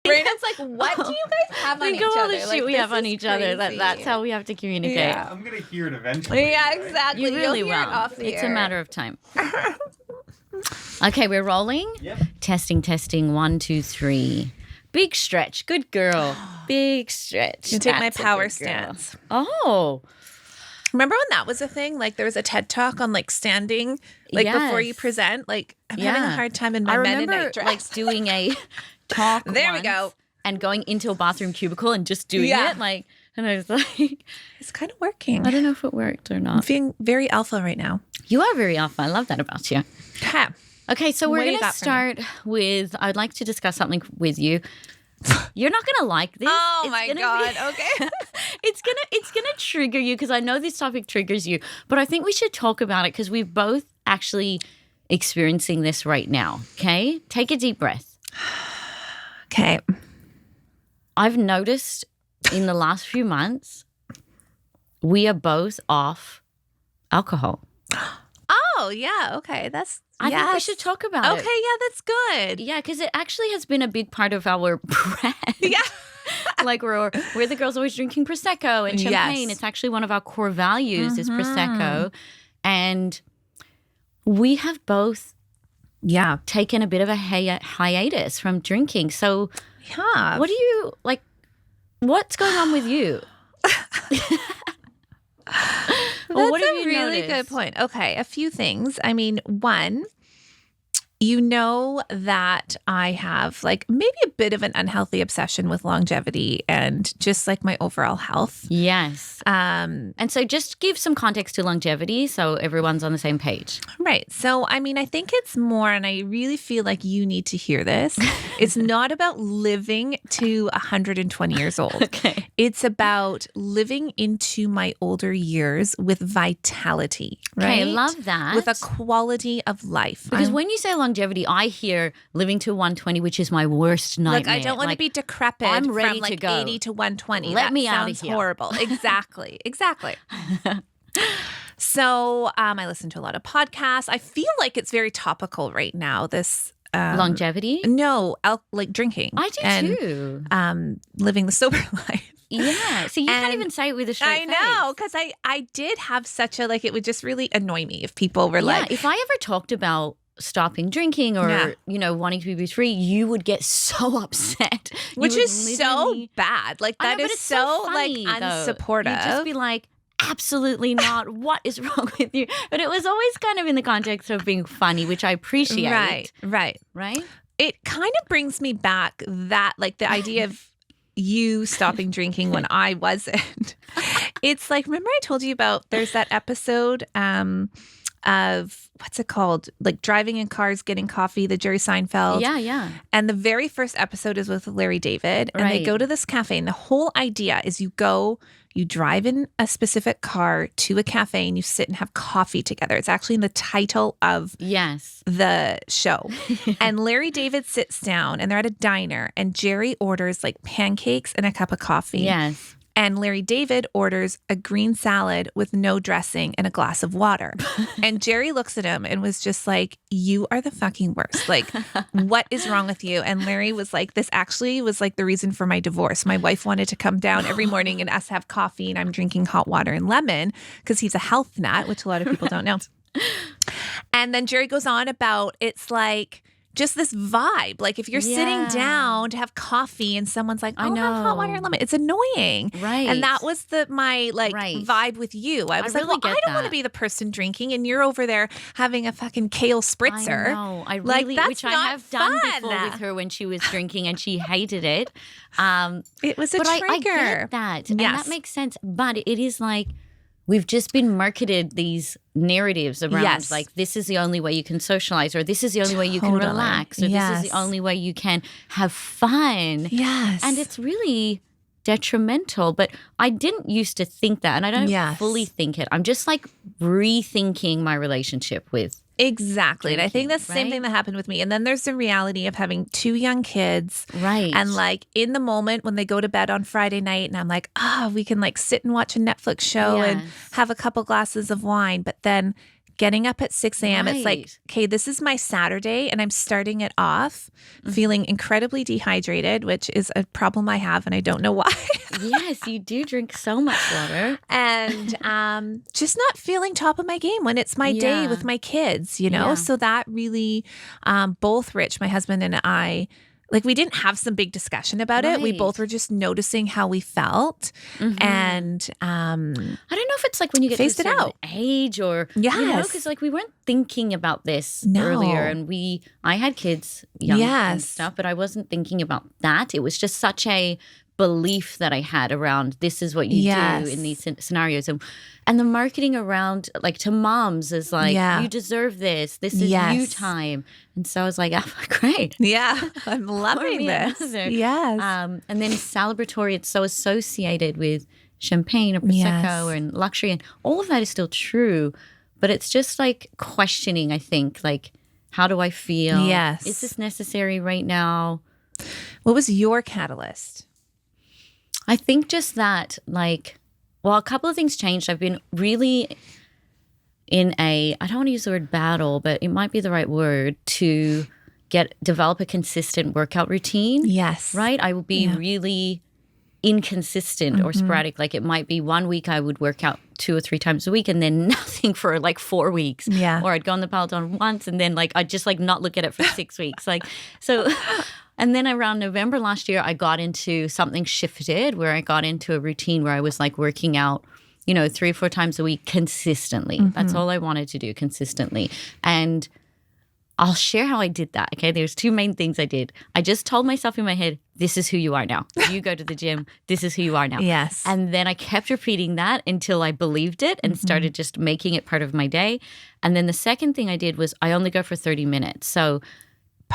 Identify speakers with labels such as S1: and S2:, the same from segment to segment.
S1: Brandon's like, what do you guys have on each
S2: Think of all
S1: other?
S2: the
S1: Like,
S2: shit we
S1: this
S2: have on
S1: is
S2: each other.
S1: crazy.
S2: That's how we have to communicate.
S1: Yeah.
S3: I'm going to hear it eventually.
S1: Yeah,
S3: right?
S1: exactly.
S2: You really
S1: You'll hear it
S2: will.
S1: off the
S2: It's a
S1: air.
S2: matter of time. Okay, we're rolling.
S3: Yep.
S2: Testing. 1, 2, 3. Big stretch. Good girl. Big stretch.
S1: You take my
S2: That's a
S1: power
S2: good girl.
S1: stance.
S2: Oh.
S1: Remember when that was a thing? Like there was a TED talk on like standing, like before you
S2: Yes.
S1: present. Like I'm having a hard time in my
S2: I
S1: Mennonite
S2: remember
S1: dress.
S2: like doing a talk.
S1: There we
S2: once
S1: go.
S2: And going into a bathroom cubicle and just doing
S1: Yeah.
S2: it, like, and I was like,
S1: It's kind of working.
S2: I don't know if it worked or
S1: I'm
S2: not.
S1: feeling very alpha right now.
S2: You are very alpha. I love that about you.
S1: Okay.
S2: Okay, so
S1: What
S2: we're
S1: do you
S2: going to
S1: got for me?
S2: start with, I'd like to discuss something with you. You're not going to like this.
S1: Oh
S2: It's
S1: my
S2: gonna
S1: God.
S2: be-
S1: Okay.
S2: it's gonna trigger you because I know this topic triggers you, but I think we should talk about it because we're both actually experiencing this right now. Okay, take a deep breath.
S1: Okay.
S2: I've noticed in the last few months we are both off alcohol.
S1: Oh yeah. Okay. That's.
S2: I think we should talk about
S1: Okay.
S2: it.
S1: Yeah, that's good.
S2: Yeah, because it actually has been a big part of our brand.
S1: Yeah.
S2: Like we're the girls always drinking Prosecco and champagne.
S1: Yes.
S2: It's actually one of our core values is Prosecco. And we have both
S1: Yeah.
S2: taken a bit of a hiatus from drinking. So
S1: Yeah.
S2: what do you, like, what's going on with you?
S1: That's
S2: what have
S1: a
S2: you
S1: really
S2: noticed?
S1: good point. Okay, a few things. I mean, one, you know that I have like maybe a bit of an unhealthy obsession with longevity and just like my overall health.
S2: Yes. And so just give some context to longevity so everyone's on the same page.
S1: Right. So, I mean, I think it's more, and I really feel like you need to hear this. It's not about living to 120 years old.
S2: Okay.
S1: It's about living into my older years with vitality. Right.
S2: Okay, I love that.
S1: With a quality of life.
S2: Because
S1: I'm-
S2: when you say longevity, I hear living to 120, which is my worst nightmare.
S1: Like, I don't want to be decrepit
S2: I'm ready
S1: from
S2: to
S1: like
S2: go.
S1: 80 to 120.
S2: Let
S1: That
S2: me outta
S1: sounds
S2: here.
S1: horrible. Exactly. Exactly. So I listen to a lot of podcasts. I feel like it's very topical right now. This
S2: longevity?
S1: No, like drinking.
S2: I do
S1: and,
S2: too.
S1: Living the sober life.
S2: Yeah. So you can't
S1: And
S2: even say it with a straight
S1: I know, because I did have such a, like, it would just really annoy me if people were
S2: Yeah,
S1: like,
S2: if I ever talked about stopping drinking or,
S1: Yeah.
S2: you know, wanting to be booze-free, you would get so upset. You
S1: which
S2: would
S1: is so
S2: literally-
S1: bad. Like,
S2: I know,
S1: that
S2: but
S1: is
S2: it's
S1: so
S2: funny,
S1: like
S2: though.
S1: unsupportive.
S2: You'd just be like, absolutely not. What is wrong with you? But it was always kind of in the context of being funny, which I appreciate.
S1: Right.
S2: Right?
S1: It kind of brings me back that, like, the idea of you stopping drinking when I wasn't. It's like, remember I told you about, there's that episode of, what's it called? Like driving in cars, getting coffee, the Jerry Seinfeld.
S2: Yeah.
S1: And the very first episode is with Larry David. And they
S2: Right.
S1: go to this cafe. And the whole idea is you drive in a specific car to a cafe and you sit and have coffee together. It's actually in the title of
S2: Yes.
S1: the show. And Larry David sits down and they're at a diner and Jerry orders like pancakes and a cup of coffee.
S2: Yes.
S1: And Larry David orders a green salad with no dressing and a glass of water. And Jerry looks at him and was just like, you are the fucking worst. Like, what is wrong with you? And Larry was like, this actually was like the reason for my divorce. My wife wanted to come down every morning and us have coffee and I'm drinking hot water and lemon because he's a health nut, which a lot of people don't know. And then Jerry goes on about, it's like, just this vibe. Like if you're sitting down to have coffee and someone's like,
S2: I
S1: have hot water
S2: know.
S1: and lemon. It's annoying.
S2: Right.
S1: And that was my
S2: Right.
S1: vibe with you. I was like,
S2: really
S1: well,
S2: get
S1: I don't want to
S2: that.
S1: be the person drinking and you're over there having a fucking kale spritzer.
S2: I know. I
S1: Like,
S2: really,
S1: that's
S2: which I
S1: not
S2: have done
S1: fun.
S2: before with her when she was drinking and she hated it.
S1: It was a
S2: But
S1: trigger.
S2: I get that. And
S1: Yes.
S2: that makes sense. But it is like we've just been marketed these narratives around
S1: Yes.
S2: like this is the only way you can socialize or this is the only way you can
S1: Totally.
S2: relax or this
S1: Yes.
S2: is the only way you can have fun.
S1: Yes.
S2: And it's really detrimental. But I didn't used to think that and I don't
S1: Yes.
S2: fully think it. I'm just like rethinking my relationship with
S1: Exactly. And I think that's the same
S2: right?
S1: thing that happened with me. And then there's the reality of having 2 young kids.
S2: right.
S1: And like in the moment when they go to bed on Friday night and I'm like, we can like sit and watch a Netflix show and
S2: Yes.
S1: have a couple glasses of wine. But then getting up at 6 a.m. It's like,
S2: Right.
S1: okay, this is my Saturday and I'm starting it off feeling incredibly dehydrated, which is a problem I have and I don't know why.
S2: Yes, you do drink so much water.
S1: And just not feeling top of my game when it's my day
S2: Yeah.
S1: with my kids, you know?
S2: Yeah.
S1: So that really, both Rich, my husband, and I, like, we didn't have some big discussion about it. We both
S2: Right.
S1: were just noticing how we felt and
S2: I don't know if it's like when you get to a
S1: Phased it
S2: certain
S1: out.
S2: age or,
S1: Yes.
S2: because like we weren't thinking about this
S1: No.
S2: earlier and I had kids young and
S1: Yes.
S2: stuff, but I wasn't thinking about that. It was just such a belief that I had around this is what you
S1: Yes.
S2: do in these scenarios. And the marketing around like to moms is like,
S1: Yeah.
S2: you deserve this. This is you
S1: Yes.
S2: time. And so I was like, oh, great.
S1: Yeah, I'm loving
S2: me
S1: this.
S2: another.
S1: Yes.
S2: And then celebratory, it's so associated with champagne or Prosecco
S1: Yes.
S2: and luxury. And all of that is still true. But it's just like questioning, I think, like, how do I feel?
S1: Yes.
S2: Is this necessary right now?
S1: What was your catalyst?
S2: I think just that, like, well, a couple of things changed. I've been really in I don't want to use the word battle, but it might be the right word to develop a consistent workout routine.
S1: Yes.
S2: Right? I will be really inconsistent or sporadic. Like it might be 1 week I would work out 2 or 3 times a week and then nothing for like 4 weeks.
S1: Yeah.
S2: Or I'd go on the Peloton once and then like I'd just like not look at it for 6 weeks. Like so and then around November last year I got into something shifted where I got into a routine where I was like working out 3 or 4 times a week consistently. That's all I wanted to do consistently. And I'll share how I did that. Okay. There's 2 main things I did. I just told myself in my head, this is who you are now. You go to the gym. This is who you are now.
S1: Yes.
S2: And then I kept repeating that until I believed it and started just making it part of my day. And then the second thing I did was I only go for 30 minutes. So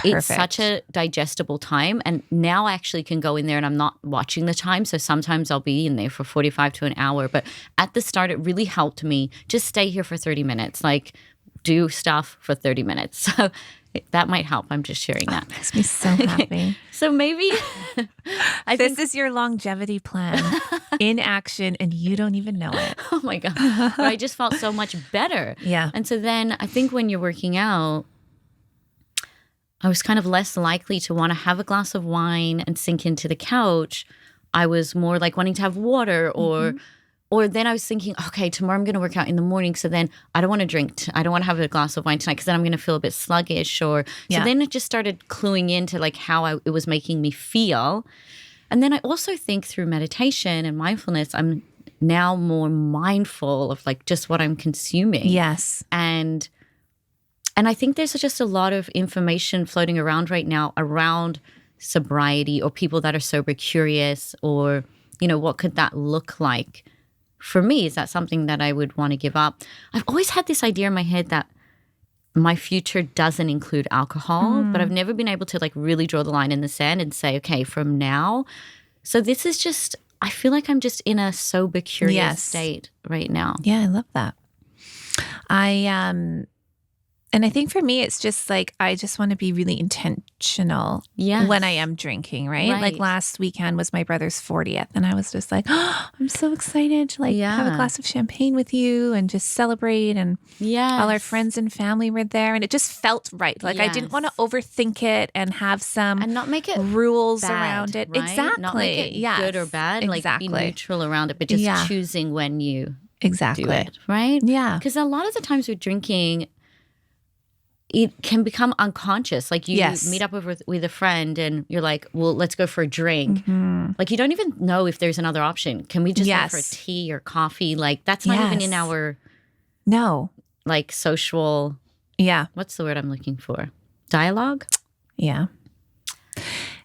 S2: it's such a digestible time. And now I actually can go in there and I'm not watching the time. So sometimes I'll be in there for 45 to an hour. But at the start, it really helped me just stay here for 30 minutes. Like, do stuff for 30 minutes. So that might help. I'm just sharing that.
S1: Makes me so happy.
S2: So maybe
S1: This is your longevity plan in action and you don't even know it.
S2: oh my God. But I just felt so much better.
S1: Yeah.
S2: And so then I think when you're working out, I was kind of less likely to want to have a glass of wine and sink into the couch. I was more like wanting to have water or then I was thinking, okay, tomorrow I'm going to work out in the morning. So then I don't want to drink. I don't want to have a glass of wine tonight because then I'm going to feel a bit sluggish. So then it just started cluing into like how it was making me feel. And then I also think through meditation and mindfulness, I'm now more mindful of like just what I'm consuming.
S1: Yes.
S2: And I think there's just a lot of information floating around right now around sobriety or people that are sober curious or, what could that look like? For me, is that something that I would want to give up? I've always had this idea in my head that my future doesn't include alcohol, but I've never been able to like really draw the line in the sand and say, okay, from now. So this is just, I feel like I'm just in a sober curious state right now.
S1: Yeah, I love that. And I think for me, it's just like, I just want to be really intentional when I am drinking, right? Like last weekend was my brother's 40th and I was just like, oh, I'm so excited to like have a glass of champagne with you and just celebrate. And all our friends and family were there and it just felt right. Like I didn't want to overthink it and have some
S2: and not make it
S1: rules
S2: bad,
S1: around it.
S2: right?
S1: Exactly.
S2: Not make it good or bad.
S1: Exactly.
S2: Like be neutral around it, but just choosing when you do it, right?
S1: Yeah.
S2: Because a lot of the times with drinking, it can become unconscious. Like you meet up with a friend and you're like, well, let's go for a drink. Like you don't even know if there's another option. Can we just go for a tea or coffee? Like that's not even in our like social, what's the word I'm looking for? Dialogue?
S1: Yeah.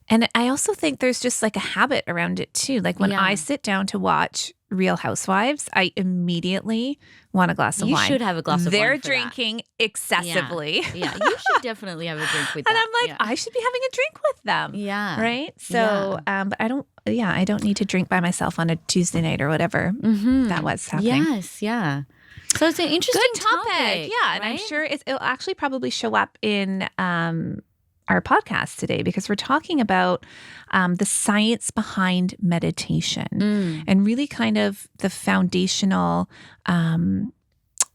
S1: And I also think there's just like a habit around it too. Like when I sit down to watch Real Housewives, I immediately want a glass of wine.
S2: You should have a glass of wine.
S1: They're drinking excessively.
S2: Yeah, you should definitely have a drink with them.
S1: And I'm like, I should be having a drink with them.
S2: Yeah.
S1: Right? So, but I don't need to drink by myself on a Tuesday night or whatever that was happening.
S2: Yes, yeah. So it's an interesting
S1: topic. Yeah. And I'm sure it'll actually probably show up in our podcast today because we're talking about the science behind meditation and really kind of the foundational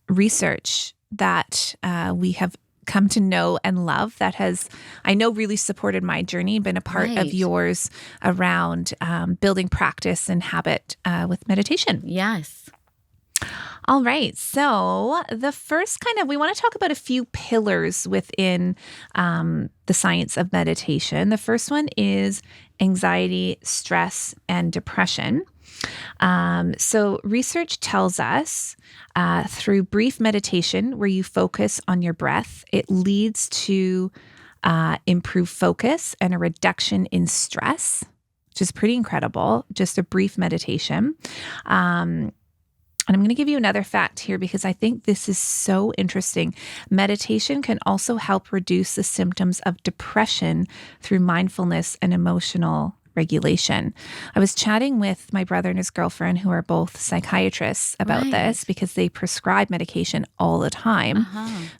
S1: research that we have come to know and love that has, I know, really supported my journey, been a part of
S2: Right.
S1: yours around building practice and habit with meditation.
S2: Yes.
S1: All right. So the first we want to talk about a few pillars within the science of meditation. The first one is anxiety, stress, and depression. So research tells us through brief meditation where you focus on your breath, it leads to improved focus and a reduction in stress, which is pretty incredible. Just a brief meditation. And I'm going to give you another fact here because I think this is so interesting. Meditation can also help reduce the symptoms of depression through mindfulness and emotional regulation. I was chatting with my brother and his girlfriend, who are both psychiatrists, about this because they prescribe medication all the time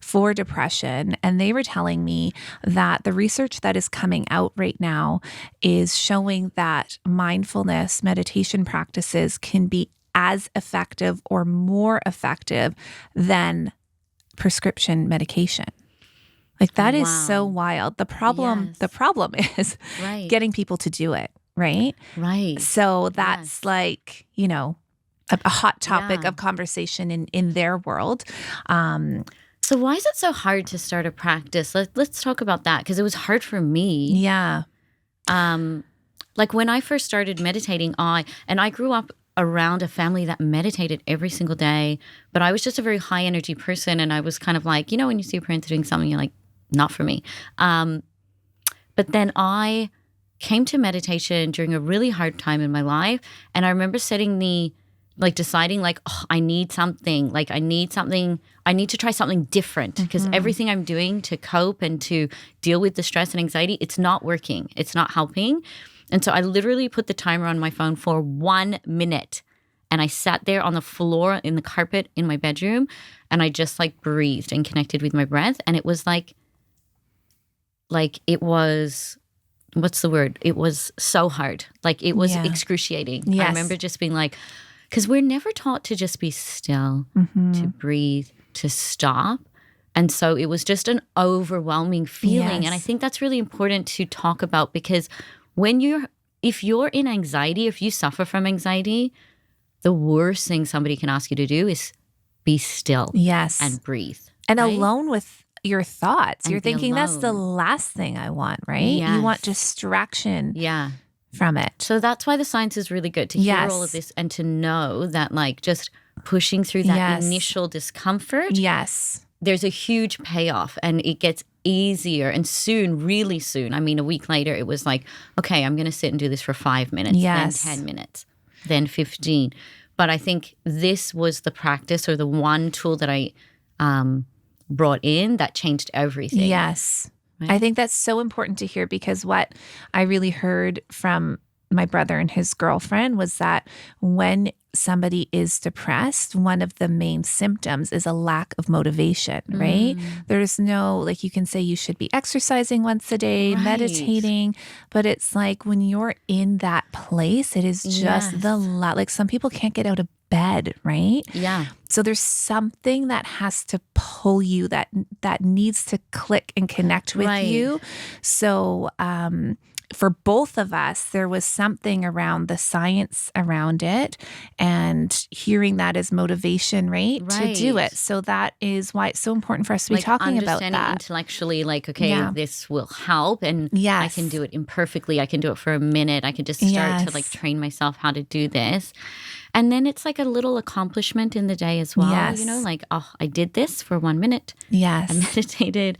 S1: for depression. And they were telling me that the research that is coming out right now is showing that mindfulness meditation practices can be as effective or more effective than prescription medication. Like that is so wild. The problem is getting people to do it, right?
S2: Right.
S1: So that's like, a hot topic of conversation in their world.
S2: So why is it so hard to start a practice? Let's talk about that because it was hard for me.
S1: Yeah.
S2: Like when I first started meditating, I grew up around a family that meditated every single day, but I was just a very high energy person. And I was kind of like, when you see your parents doing something, you're like, not for me. But then I came to meditation during a really hard time in my life. And I remember deciding I need something, I need to try something different because everything I'm doing to cope and to deal with the stress and anxiety, it's not working. It's not helping. And so I literally put the timer on my phone for 1 minute. And I sat there on the floor in the carpet in my bedroom and I just breathed and connected with my breath. And it was it was, what's the word? It was so hard. It was excruciating.
S1: Yes.
S2: I remember just being because we're never taught to just be still, to breathe, to stop. And so it was just an overwhelming feeling.
S1: Yes.
S2: And I think that's really important to talk about because if you're in anxiety, if you suffer from anxiety, the worst thing somebody can ask you to do is be still and breathe.
S1: And
S2: right?
S1: alone with your thoughts.
S2: And
S1: you're thinking that's the last thing I want, right? You want distraction from it.
S2: So that's why the science is really good to hear all of this and to know that just pushing through that initial discomfort.
S1: Yes.
S2: There's a huge payoff and it gets easier and soon, really soon. I mean, a week later, it was okay, I'm going to sit and do this for 5 minutes, then 10 minutes, then 15. But I think this was the practice or the one tool that I brought in that changed everything.
S1: Yes.
S2: Right?
S1: I think that's so important to hear because what I really heard from my brother and his girlfriend was that when somebody is depressed, one of the main symptoms is a lack of motivation, right? There's no, you can say you should be exercising once a day, meditating, but it's when you're in that place, it is just some people can't get out of bed, right?
S2: Yeah.
S1: So there's something that has to pull you that needs to click and connect with you. So, for both of us, there was something around the science around it and hearing that as motivation, right? To do it. So that is why it's so important for us to be talking about that.
S2: Understanding intellectually, this will help and I can do it imperfectly. I can do it for a minute. I can just start to train myself how to do this. And then it's a little accomplishment in the day as well.
S1: Yes.
S2: I did this for 1 minute.
S1: Yes.
S2: I meditated.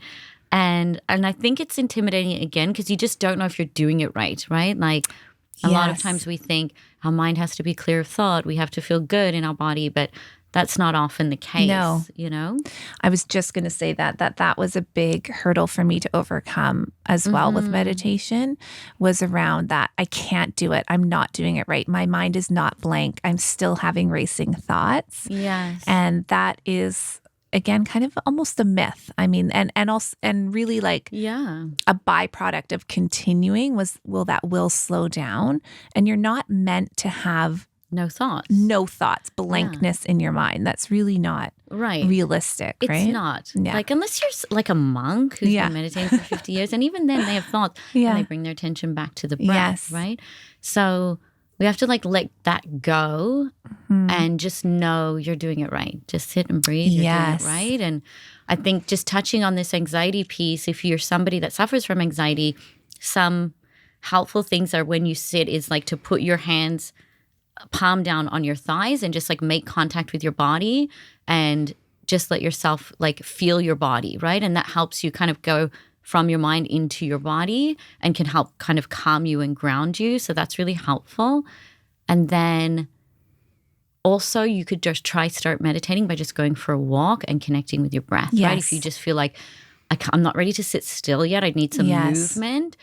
S2: And I think it's intimidating again because you just don't know if you're doing it right? A lot of times we think our mind has to be clear of thought. We have to feel good in our body, but that's not often the case,
S1: No. I was just going to say that was a big hurdle for me to overcome as well with meditation was around that I can't do it. I'm not doing it right. My mind is not blank. I'm still having racing thoughts.
S2: Yes.
S1: And that is again, kind of almost a myth. I mean, and also, and really a byproduct of continuing will slow down, and you're not meant to have
S2: No thoughts.
S1: No thoughts, blankness in your mind. That's really not realistic, right?
S2: It's not.
S1: Yeah.
S2: Like, unless you're like a monk who's been meditating for 50 years, and even then they have thoughts, and they bring their attention back to the breath, right? So we have to like let that go and just know you're doing it right. Just sit and breathe. You're doing it right. And I think just touching on this anxiety piece, if you're somebody that suffers from anxiety, some helpful things are when you sit is like to put your hands palm down on your thighs and just like make contact with your body and just let yourself like feel your body, right? And that helps you kind of go from your mind into your body and can help kind of calm you and ground you. So that's really helpful. And then also you could just start meditating by just going for a walk and connecting with your breath, right? If you just feel like I'm not ready to sit still yet, I need some movement,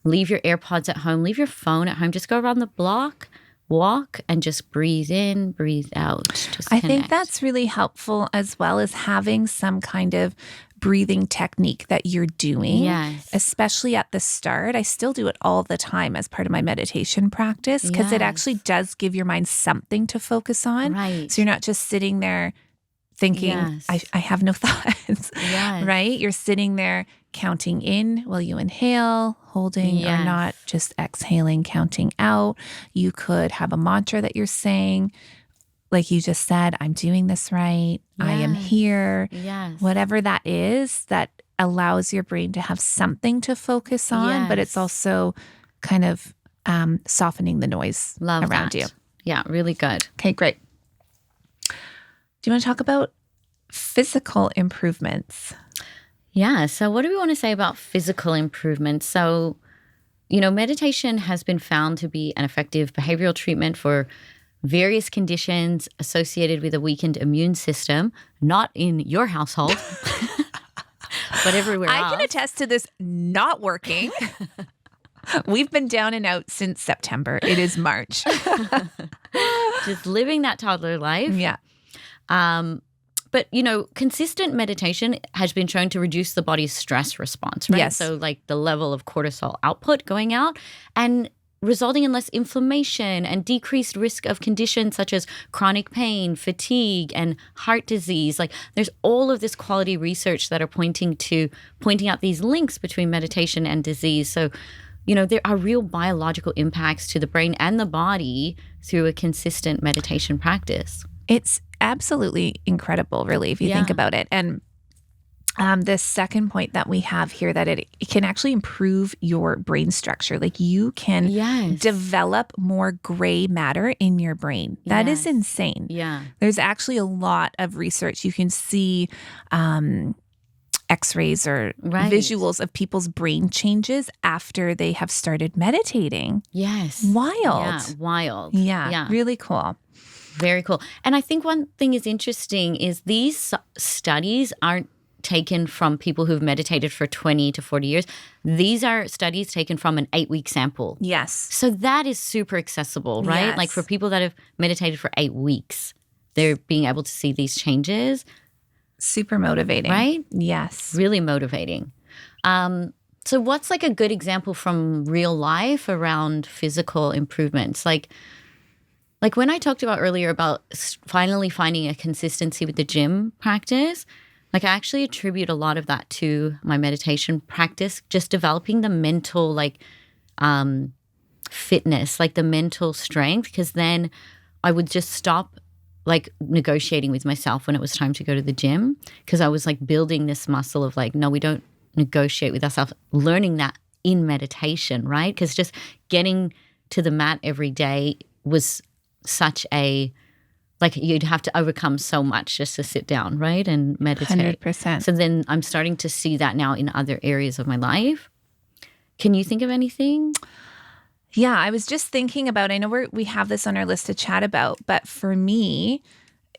S2: leave your AirPods at home, leave your phone at home, just go around the block, walk, and just breathe in, breathe out.
S1: I think that's really helpful, as well as having some kind of breathing technique that you're doing, especially at the start. I still do it all the time as part of my meditation practice because it actually does give your mind something to focus on.
S2: Right.
S1: So you're not just sitting there thinking, I have no thoughts, right? You're sitting there counting in while you inhale, holding or not, just exhaling, counting out. You could have a mantra that you're saying, like you just said, I'm doing this right. I am here. Whatever that is, that allows your brain to have something to focus on, but it's also kind of softening the noise around you.
S2: Yeah, really good.
S1: Okay, great. Do you want to talk about physical improvements?
S2: Yeah. So what do we want to say about physical improvements? So, you know, meditation has been found to be an effective behavioral treatment for various conditions associated with a weakened immune system, not in your household, but everywhere else.
S1: I can attest to this not working. We've been down and out since September. It is March.
S2: Just living that toddler life.
S1: Yeah.
S2: But, you know, consistent meditation has been shown to reduce the body's stress response, right?
S1: Yes.
S2: So like the level of cortisol output going out and resulting in less inflammation and decreased risk of conditions such as chronic pain, fatigue, and heart disease. Like there's all of this quality research that are pointing out these links between meditation and disease. So, you know, there are real biological impacts to the brain and the body through a consistent meditation practice.
S1: It's absolutely incredible, really, if you think about it. And the second point that we have here, that it can actually improve your brain structure. Like you can develop more gray matter in your brain. That is insane.
S2: Yeah.
S1: There's actually a lot of research. You can see X-rays or visuals of people's brain changes after they have started meditating.
S2: Yes.
S1: Wild.
S2: Yeah, wild.
S1: Yeah. Really cool.
S2: Very cool. And I think one thing is interesting is these studies aren't taken from people who've meditated for 20 to 40 years. These are studies taken from an 8-week sample.
S1: Yes.
S2: So that is super accessible, right?
S1: Yes.
S2: Like for people that have meditated for 8 weeks, they're being able to see these changes.
S1: Super motivating.
S2: Right?
S1: Yes.
S2: Really motivating. So what's like a good example from real life around physical improvements? Like when I talked about earlier about finally finding a consistency with the gym practice, like I actually attribute a lot of that to my meditation practice, just developing the mental fitness, like the mental strength, because then I would just stop like negotiating with myself when it was time to go to the gym, because I was like building this muscle of like, no, we don't negotiate with ourselves, learning that in meditation, right? Because just getting to the mat every day was such a, like you'd have to overcome so much just to sit down, right, and meditate.
S1: 100%.
S2: So then I'm starting to see that now in other areas of my life. Can you think of anything?
S1: Yeah, I was just thinking about, I know we have this on our list to chat about, but for me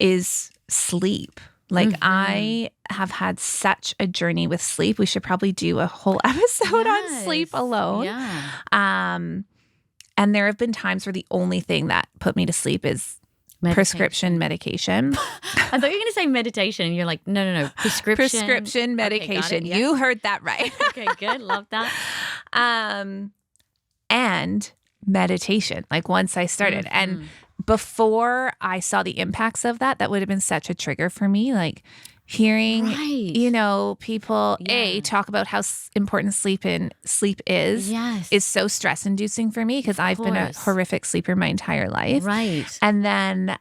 S1: is sleep. Like I have had such a journey with sleep. We should probably do a whole episode on sleep alone.
S2: Yeah.
S1: And there have been times where the only thing that put me to sleep is prescription medication.
S2: I thought you were going to say meditation. And you're like, no.
S1: Prescription medication.
S2: Okay,
S1: you heard that right.
S2: Okay, good. Love that.
S1: And meditation, like once I started. And before I saw the impacts of that would have been such a trigger for me. Like hearing, people talk about how important sleep is so stress inducing for me because I've been a horrific sleeper my entire life.
S2: Right.
S1: And then,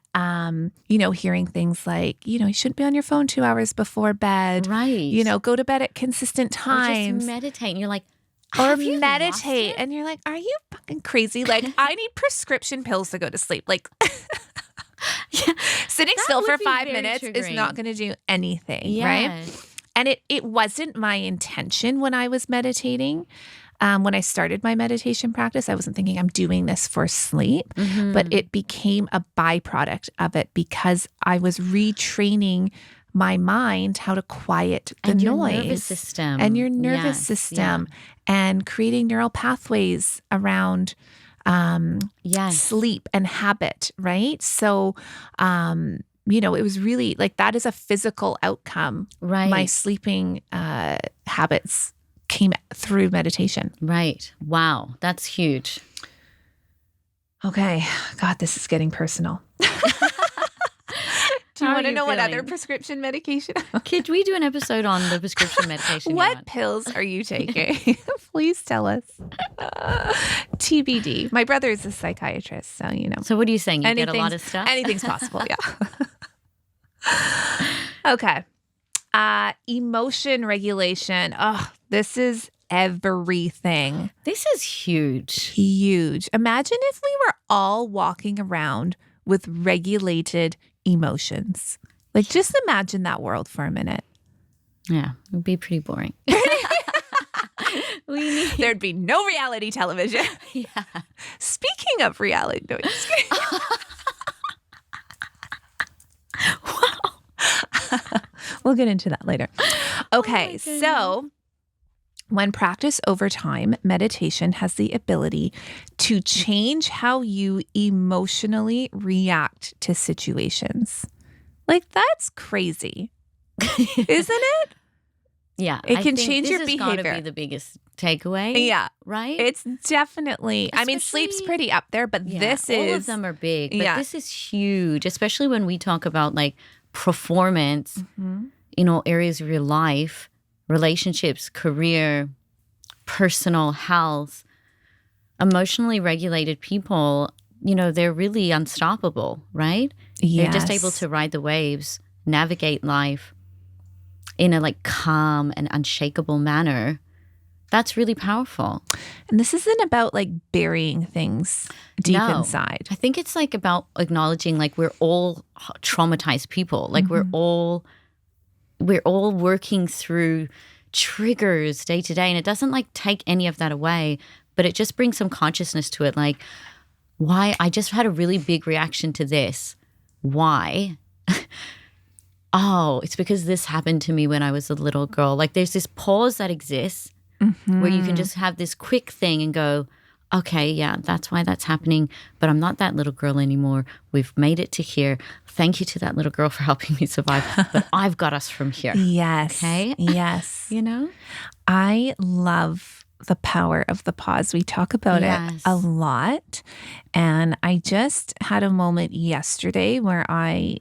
S1: hearing things like, you shouldn't be on your phone 2 hours before bed.
S2: Right.
S1: Go to bed at consistent times.
S2: Or just meditate. And you're like,
S1: or meditate. And you're like, are you fucking crazy? Like, I need prescription pills to go to sleep. Like, sitting still for 5 minutes is not going to do anything, right? And it wasn't my intention when I was meditating. When I started my meditation practice, I wasn't thinking I'm doing this for sleep, but it became a byproduct of it because I was retraining my mind how to quiet the noise
S2: nervous system.
S1: And your nervous system and creating neural pathways around sleep and habit, right? So, it was really like that is a physical outcome.
S2: Right.
S1: My sleeping habits came through meditation.
S2: Right. Wow. That's huge.
S1: Okay. God, this is getting personal. Do you want to know what other prescription medication?
S2: Could we do an episode on the prescription medication?
S1: What pills are you taking? Please tell us. TBD. My brother is a psychiatrist, so
S2: So what are you saying? You get a lot of stuff?
S1: Anything's possible, yeah. Okay. Emotion regulation. Oh, this is everything.
S2: This is huge.
S1: Huge. Imagine if we were all walking around with regulated emotions. Like, just imagine that world for a minute.
S2: Yeah, it would be pretty boring.
S1: There'd be no reality television.
S2: Yeah.
S1: Speaking of reality, no, just kidding. Wow. We'll get into that later. Okay, so when practiced over time, meditation has the ability to change how you emotionally react to situations. Like, that's crazy, isn't it?
S2: Yeah.
S1: It can change your behavior.
S2: This has got to be the biggest takeaway.
S1: Yeah.
S2: Right?
S1: It's definitely, sleep's pretty up there, but this is.
S2: All of them are big, but this is huge, especially when we talk about like performance in all areas of your life, relationships, career, personal health. Emotionally regulated people, they're really unstoppable, right?
S1: Yes.
S2: They're just able to ride the waves, navigate life in a like calm and unshakable manner. That's really powerful.
S1: And this isn't about like burying things deep inside.
S2: I think it's like about acknowledging like we're all traumatized people. Like we're all working through triggers day to day. And it doesn't like take any of that away, but it just brings some consciousness to it. Like, why? I just had a really big reaction to this. Why? Oh, it's because this happened to me when I was a little girl. Like there's this pause that exists where you can just have this quick thing and go, okay, yeah, that's why that's happening. But I'm not that little girl anymore. We've made it to here. Thank you to that little girl for helping me survive. But I've got us from here.
S1: Yes.
S2: Okay?
S1: Yes.
S2: I
S1: love the power of the pause. We talk about it a lot. And I just had a moment yesterday where I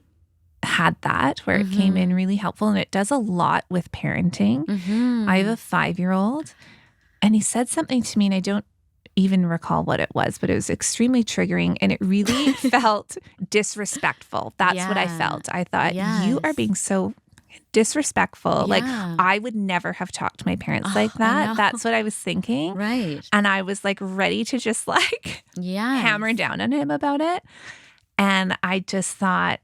S1: had that, where it came in really helpful. And it does a lot with parenting. I have a 5-year-old and he said something to me and I don't even recall what it was, but it was extremely triggering and it really felt disrespectful. That's what I felt. I thought, you are being so disrespectful.
S2: Yeah.
S1: Like I would never have talked to my parents like that. That's what I was thinking.
S2: Right.
S1: And I was like ready to just like hammer down on him about it. And I just thought,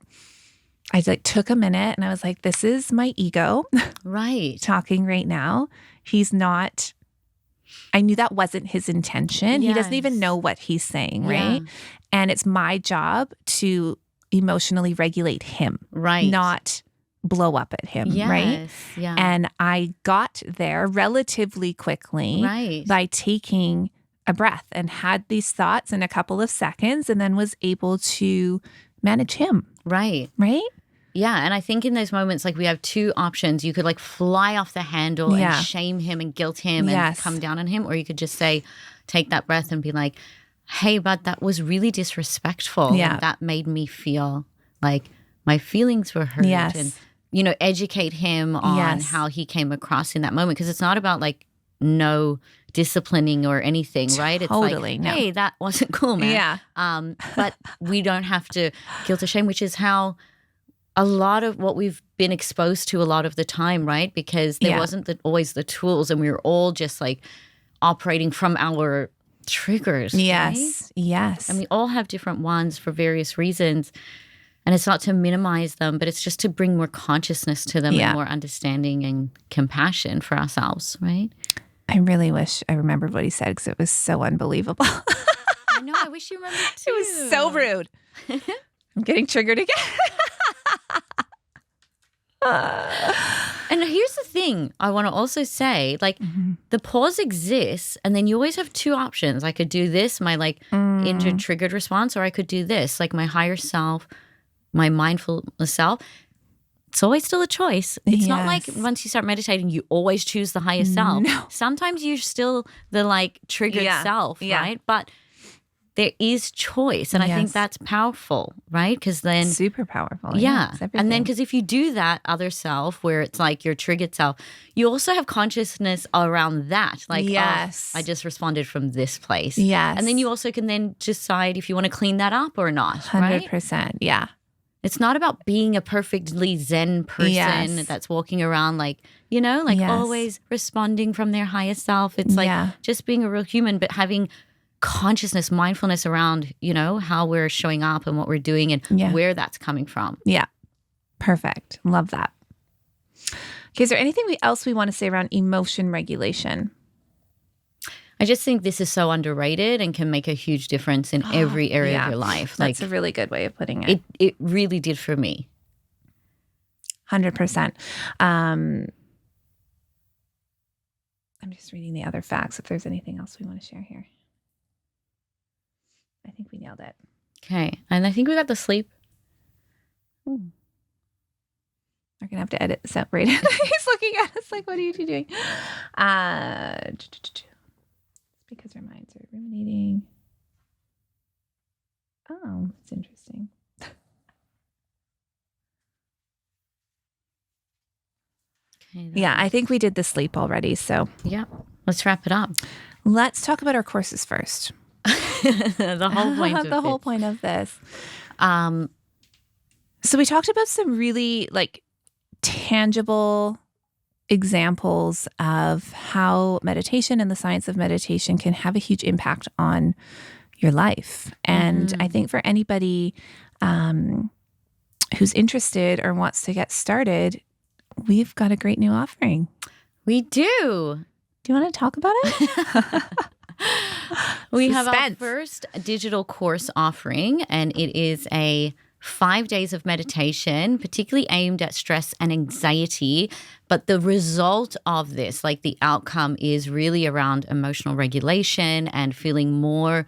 S1: I like took a minute and I was like, this is my ego talking right now. He's not, I knew that wasn't his intention. He doesn't even know what he's saying, right? And it's my job to emotionally regulate him, not blow up at him, right?
S2: Yeah.
S1: And I got there relatively quickly by taking a breath and had these thoughts in a couple of seconds and then was able to manage him.
S2: Right. Yeah, and I think in those moments, like we have two options. You could like fly off the handle and shame him and guilt him and come down on him, or you could just say, take that breath and be like, hey, but that was really disrespectful.
S1: Yeah.
S2: And that made me feel like my feelings were hurt.
S1: Yes.
S2: And, educate him on how he came across in that moment. Because it's not about like no disciplining or anything, right?
S1: Totally,
S2: it's
S1: no.
S2: like, hey, that wasn't cool, man.
S1: Yeah.
S2: But we don't have to guilt or shame, which is how a lot of what we've been exposed to a lot of the time, right? Because there wasn't always the tools, and we were all just like operating from our triggers.
S1: Yes.
S2: Right?
S1: Yes.
S2: And we all have different ones for various reasons. And it's not to minimize them, but it's just to bring more consciousness to them and more understanding and compassion for ourselves, right?
S1: I really wish I remembered what he said because it was so unbelievable.
S2: I know. I wish you remembered too.
S1: It was so rude. I'm getting triggered again.
S2: And here's the thing I want to also say, like the pause exists, and then you always have two options. I could do this, my like injured triggered response, or I could do this, like my higher self, my mindfulness self. It's always still a choice. It's not like once you start meditating, you always choose the higher self.
S1: No.
S2: Sometimes you're still the like triggered self, right? But there is choice. And I think that's powerful, right? Because then
S1: super powerful.
S2: Yeah. And then because if you do that other self where it's like your triggered self, you also have consciousness around that. Like, oh, I just responded from this place.
S1: Yes.
S2: And then you also can then decide if you want to clean that up or not.
S1: 100%.
S2: Right?
S1: Yeah.
S2: It's not about being a perfectly zen person that's walking around like, always responding from their highest self. It's like just being a real human, but having consciousness, mindfulness around, how we're showing up and what we're doing and where that's coming from.
S1: Yeah. Perfect. Love that. Okay. Is there anything else we want to say around emotion regulation?
S2: I just think this is so underrated and can make a huge difference in every area of your life.
S1: That's a really good way of putting it.
S2: It really did for me.
S1: 100%. I'm just reading the other facts if there's anything else we want to share here. I think we nailed it.
S2: Okay. And I think we got the sleep.
S1: We're going to have to edit separate it. He's looking at us like, what are you two doing? Because our minds are ruminating. Oh, it's interesting.
S2: Okay,
S1: yeah, I think we did the sleep already. So
S2: yeah, let's wrap it up.
S1: Let's talk about our courses first.
S2: The whole point of
S1: the whole point of this. So we talked about some really like tangible examples of how meditation and the science of meditation can have a huge impact on your life. And I think for anybody who's interested or wants to get started, we've got a great new offering.
S2: We do.
S1: Do you want to talk about it?
S2: We have our first digital course offering, and it is a 5 days of meditation, particularly aimed at stress and anxiety. But the result of this, like the outcome, is really around emotional regulation and feeling more,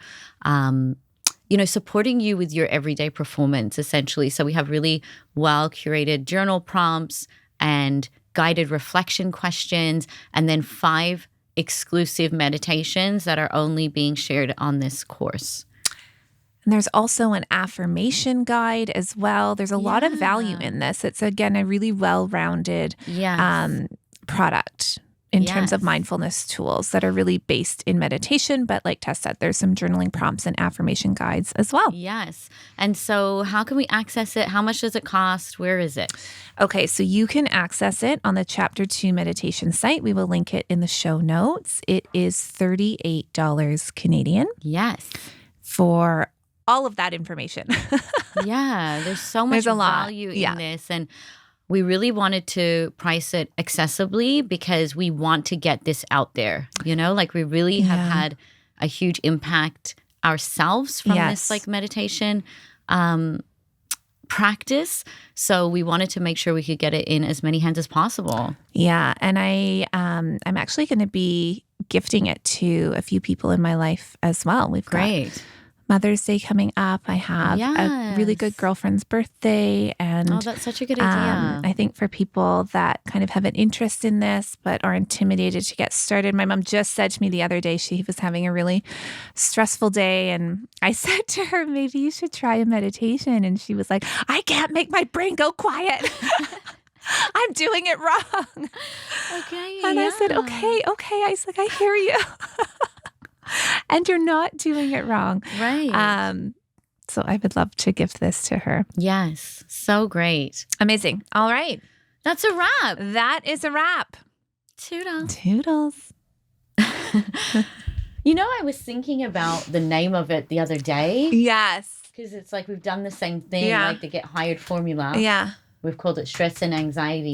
S2: supporting you with your everyday performance, essentially. So we have really well-curated journal prompts and guided reflection questions, and then 5 exclusive meditations that are only being shared on this course.
S1: And there's also an affirmation guide as well. There's a lot of value in this. It's, again, a really well-rounded product in terms of mindfulness tools that are really based in meditation. But like Tess said, there's some journaling prompts and affirmation guides as well.
S2: Yes. And so how can we access it? How much does it cost? Where is it?
S1: Okay, so you can access it on the Chapter 2 meditation site. We will link it in the show notes. It is $38 Canadian.
S2: Yes.
S1: For all of that information.
S2: Yeah, there's so much value in this. And we really wanted to price it accessibly because we want to get this out there. Like we really have had a huge impact ourselves from this like meditation practice. So we wanted to make sure we could get it in as many hands as possible.
S1: Yeah. And I'm actually going to be gifting it to a few people in my life as well. We've got Mother's Day coming up. I have a really good
S2: Yes.
S1: girlfriend's birthday. And
S2: Oh, that's such a good idea.
S1: I think for people that kind of have an interest in this but are intimidated to get started, my mom just said to me the other day she was having a really stressful day. And I said to her, maybe you should try a meditation. And she was like, I can't make my brain go quiet. I'm doing it wrong.
S2: Okay.
S1: And I said, okay. I was like, I hear you. And you're not doing it wrong.
S2: Right.
S1: So I would love to give this to her.
S2: Yes. So great.
S1: Amazing. All right.
S2: That's a wrap.
S1: That is a wrap.
S2: Toodles.
S1: Toodles.
S2: You know, I was thinking about the name of it the other day.
S1: Yes.
S2: Because it's like we've done the same thing,
S1: Yeah.
S2: like the Get Hired formula.
S1: Yeah.
S2: We've called it stress and anxiety.